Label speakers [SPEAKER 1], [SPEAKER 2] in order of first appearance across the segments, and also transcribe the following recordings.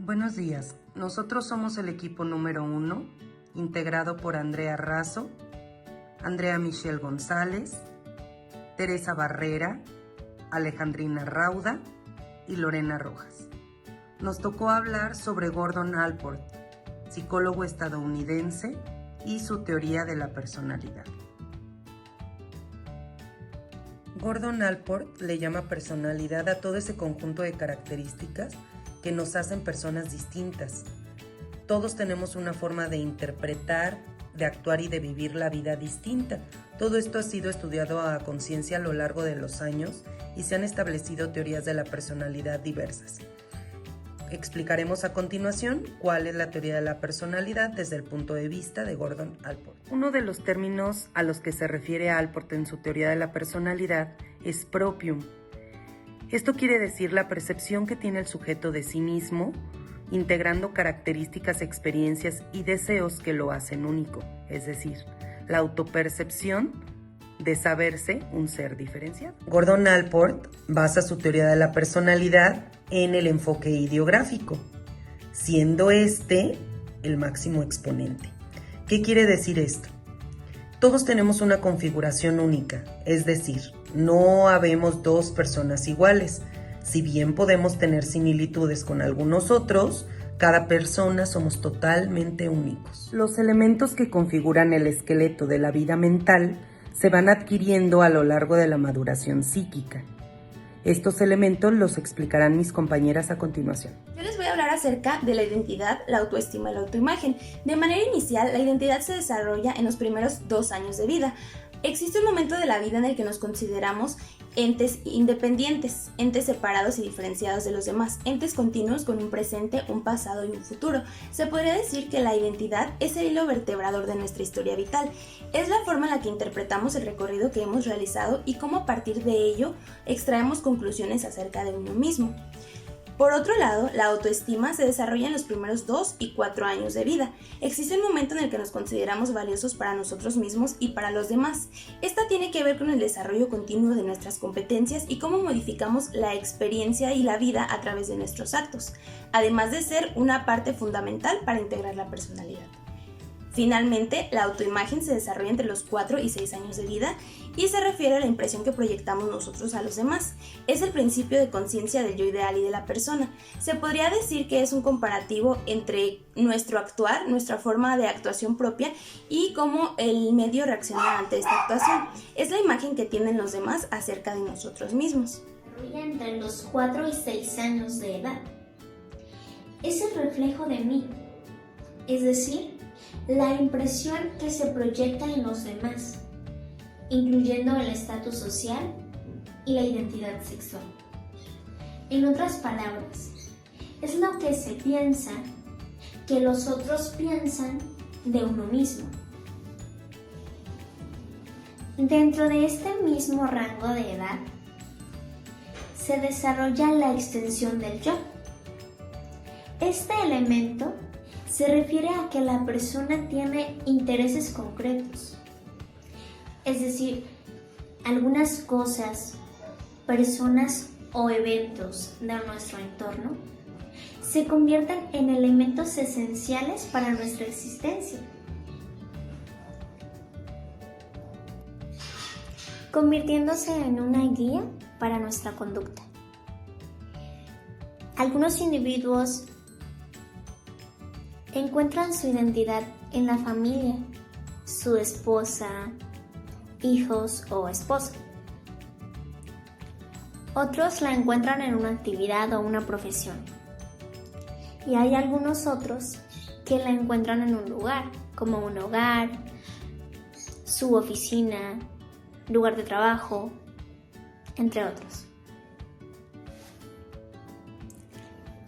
[SPEAKER 1] Buenos días, nosotros somos el equipo número 1, integrado por Andrea Razo, Andrea Michelle González, Teresa Barrera, Alejandrina Rauda y Lorena Rojas. Nos tocó hablar sobre Gordon Allport, psicólogo estadounidense, y su teoría de la personalidad. Gordon Allport le llama personalidad a todo ese conjunto de características que nos hacen personas distintas. Todos tenemos una forma de interpretar, de actuar y de vivir la vida distinta. Todo esto ha sido estudiado a conciencia a lo largo de los años y se han establecido teorías de la personalidad diversas. Explicaremos a continuación cuál es la teoría de la personalidad desde el punto de vista de Gordon Allport. Uno de los términos a los que se refiere Allport en su teoría de la personalidad es proprium. Esto quiere decir la percepción que tiene el sujeto de sí mismo, integrando características, experiencias y deseos que lo hacen único, es decir, la autopercepción de saberse un ser diferenciado. Gordon Allport basa su teoría de la personalidad en el enfoque ideográfico, siendo este el máximo exponente. ¿Qué quiere decir esto? Todos tenemos una configuración única, es decir, no habemos dos personas iguales. Si bien podemos tener similitudes con algunos otros, cada persona somos totalmente únicos. Los elementos que configuran el esqueleto de la vida mental se van adquiriendo a lo largo de la maduración psíquica. Estos elementos los explicarán mis compañeras a continuación.
[SPEAKER 2] Yo les voy a hablar acerca de la identidad, la autoestima y la autoimagen. De manera inicial, la identidad se desarrolla en los primeros 2 años de vida. Existe un momento de la vida en el que nos consideramos entes independientes, entes separados y diferenciados de los demás, entes continuos con un presente, un pasado y un futuro. Se podría decir que la identidad es el hilo vertebrador de nuestra historia vital. Es la forma en la que interpretamos el recorrido que hemos realizado y cómo a partir de ello extraemos conclusiones acerca de uno mismo. Por otro lado, la autoestima se desarrolla en los primeros 2 y 4 años de vida. Existe un momento en el que nos consideramos valiosos para nosotros mismos y para los demás. Esta tiene que ver con el desarrollo continuo de nuestras competencias y cómo modificamos la experiencia y la vida a través de nuestros actos, además de ser una parte fundamental para integrar la personalidad. Finalmente, la autoimagen se desarrolla entre los 4 y 6 años de vida y se refiere a la impresión que proyectamos nosotros a los demás. Es el principio de conciencia del yo ideal y de la persona. Se podría decir que es un comparativo entre nuestro actuar, nuestra forma de actuación propia y cómo el medio reacciona ante esta actuación. Es la imagen que tienen los demás acerca de nosotros mismos.
[SPEAKER 3] Entre los 4 y 6 años de edad. Es el reflejo de mí, es decir, la impresión que se proyecta en los demás, incluyendo el estatus social y la identidad sexual. En otras palabras, es lo que se piensa que los otros piensan de uno mismo. Dentro de este mismo rango de edad, se desarrolla la extensión del yo. Este elemento se refiere a que la persona tiene intereses concretos, es decir, algunas cosas, personas o eventos de nuestro entorno se convierten en elementos esenciales para nuestra existencia, convirtiéndose en una guía para nuestra conducta. Algunos individuos encuentran su identidad en la familia, su esposa, hijos o esposa. Otros la encuentran en una actividad o una profesión. Y hay algunos otros que la encuentran en un lugar, como un hogar, su oficina, lugar de trabajo, entre otros.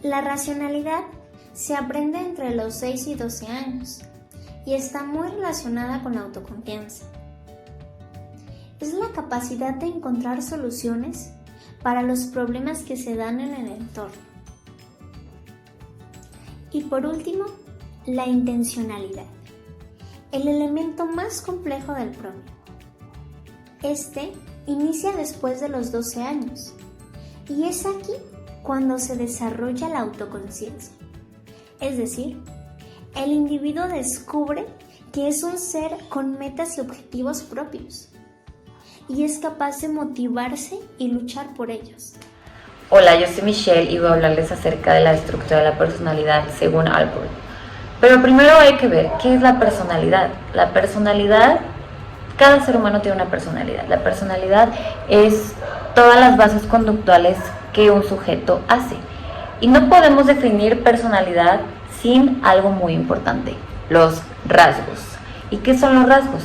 [SPEAKER 3] La racionalidad se aprende entre los 6 y 12 años y está muy relacionada con la autoconfianza. Es la capacidad de encontrar soluciones para los problemas que se dan en el entorno. Y por último, la intencionalidad, el elemento más complejo del propio. Este inicia después de los 12 años y es aquí cuando se desarrolla la autoconciencia. Es decir, el individuo descubre que es un ser con metas y objetivos propios y es capaz de motivarse y luchar por ellos.
[SPEAKER 4] Hola, yo soy Michelle y voy a hablarles acerca de la estructura de la personalidad según Allport. Pero primero hay que ver qué es la personalidad. La personalidad, cada ser humano tiene una personalidad. La personalidad es todas las bases conductuales que un sujeto hace. Y no podemos definir personalidad sin algo muy importante, los rasgos. ¿Y qué son los rasgos?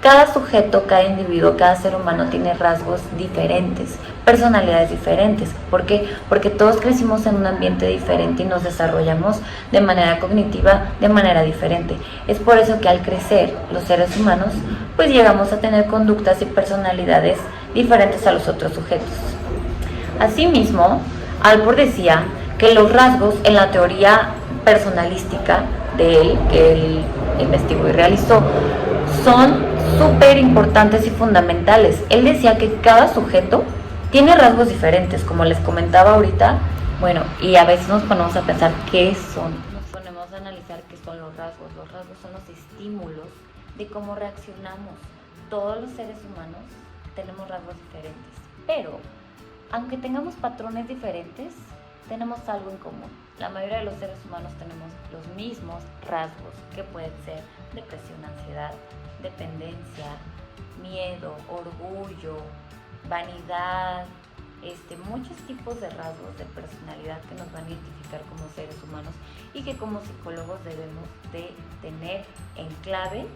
[SPEAKER 4] Cada sujeto, cada individuo, cada ser humano tiene rasgos diferentes, personalidades diferentes. ¿Por qué? Porque todos crecimos en un ambiente diferente y nos desarrollamos de manera cognitiva, de manera diferente. Es por eso que al crecer los seres humanos, pues llegamos a tener conductas y personalidades diferentes a los otros sujetos. Asimismo, Allport decía que los rasgos en la teoría personalística de él, que él investigó y realizó, son súper importantes y fundamentales. Él decía que cada sujeto tiene rasgos diferentes, como les comentaba ahorita. Bueno, y a veces nos ponemos a pensar qué son. Nos ponemos a analizar qué son los rasgos. Los rasgos son los estímulos de cómo reaccionamos. Todos los seres humanos tenemos rasgos diferentes, pero aunque tengamos patrones diferentes, tenemos algo en común. La mayoría de los seres humanos tenemos los mismos rasgos, que pueden ser depresión, ansiedad, dependencia, miedo, orgullo, vanidad, muchos tipos de rasgos de personalidad que nos van a identificar como seres humanos y que como psicólogos debemos de tener en clave,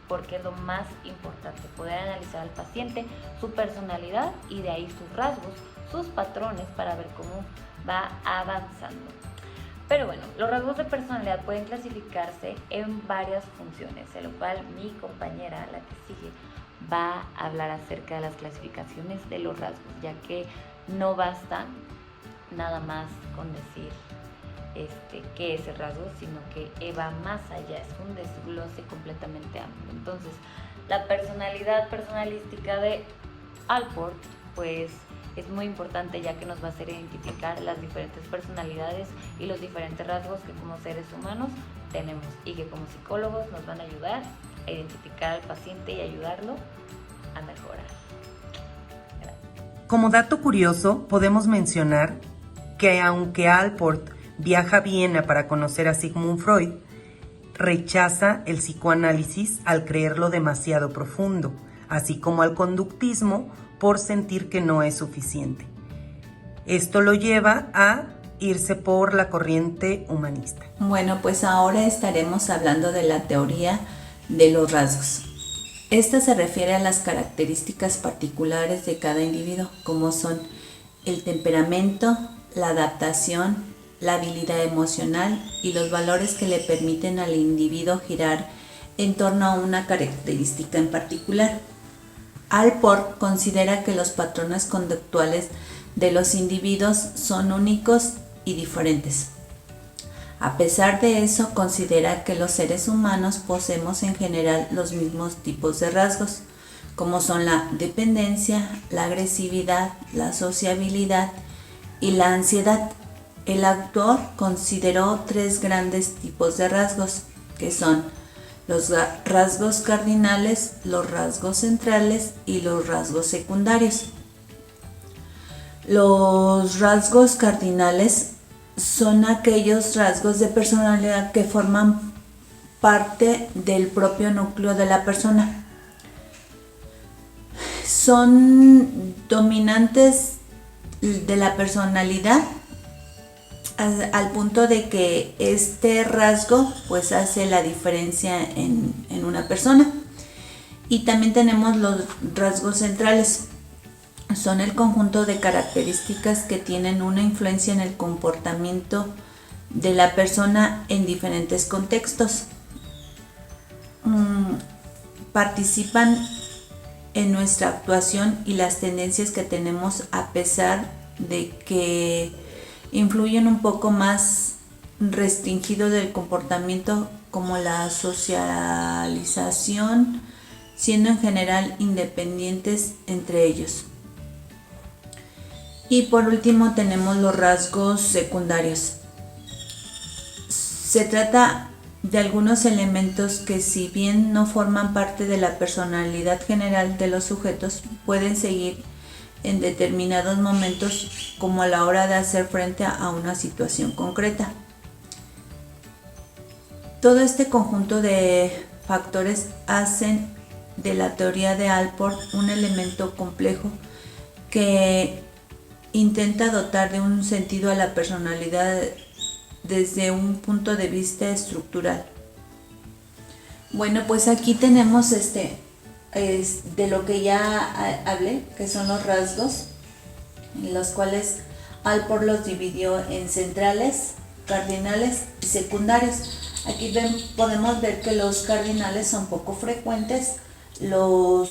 [SPEAKER 4] porque es lo más importante, poder analizar al paciente, su personalidad y de ahí sus rasgos, sus patrones, para ver cómo va avanzando. Pero bueno, los rasgos de personalidad pueden clasificarse en varias funciones, en lo cual mi compañera, la que sigue, va a hablar acerca de las clasificaciones de los rasgos, ya que no basta nada más con decir qué es el rasgo, sino que va más allá, es un desglose completamente amplio. Entonces, la personalidad personalística de Allport, pues es muy importante, ya que nos va a hacer identificar las diferentes personalidades y los diferentes rasgos que como seres humanos tenemos y que como psicólogos nos van a ayudar a identificar al paciente y ayudarlo a mejorar. Gracias.
[SPEAKER 1] Como dato curioso, podemos mencionar que aunque Allport viaja a Viena para conocer a Sigmund Freud, rechaza el psicoanálisis al creerlo demasiado profundo, así como al conductismo por sentir que no es suficiente. Esto lo lleva a irse por la corriente humanista.
[SPEAKER 5] Bueno, pues ahora estaremos hablando de la teoría de los rasgos. Esta se refiere a las características particulares de cada individuo, como son el temperamento, la adaptación, la habilidad emocional y los valores que le permiten al individuo girar en torno a una característica en particular. Allport considera que los patrones conductuales de los individuos son únicos y diferentes. A pesar de eso, considera que los seres humanos poseemos en general los mismos tipos de rasgos, como son la dependencia, la agresividad, la sociabilidad y la ansiedad. El autor consideró 3 grandes tipos de rasgos, que son los rasgos cardinales, los rasgos centrales y los rasgos secundarios. Los rasgos cardinales son aquellos rasgos de personalidad que forman parte del propio núcleo de la persona. Son dominantes de la personalidad al punto de que este rasgo pues hace la diferencia en una persona. Y también tenemos los rasgos centrales. Son el conjunto de características que tienen una influencia en el comportamiento de la persona en diferentes contextos. Participan en nuestra actuación y las tendencias que tenemos, a pesar de que influyen un poco más restringido del comportamiento, como la socialización, siendo en general independientes entre ellos. Y por último tenemos los rasgos secundarios. Se trata de algunos elementos que, si bien no forman parte de la personalidad general de los sujetos, pueden seguir en determinados momentos, como a la hora de hacer frente a una situación concreta. Todo este conjunto de factores hacen de la teoría de Allport un elemento complejo que intenta dotar de un sentido a la personalidad desde un punto de vista estructural. Bueno, pues aquí tenemos de lo que ya hablé, que son los rasgos, en los cuales Allport los dividió en centrales, cardinales y secundarios. Aquí podemos ver que los cardinales son poco frecuentes, los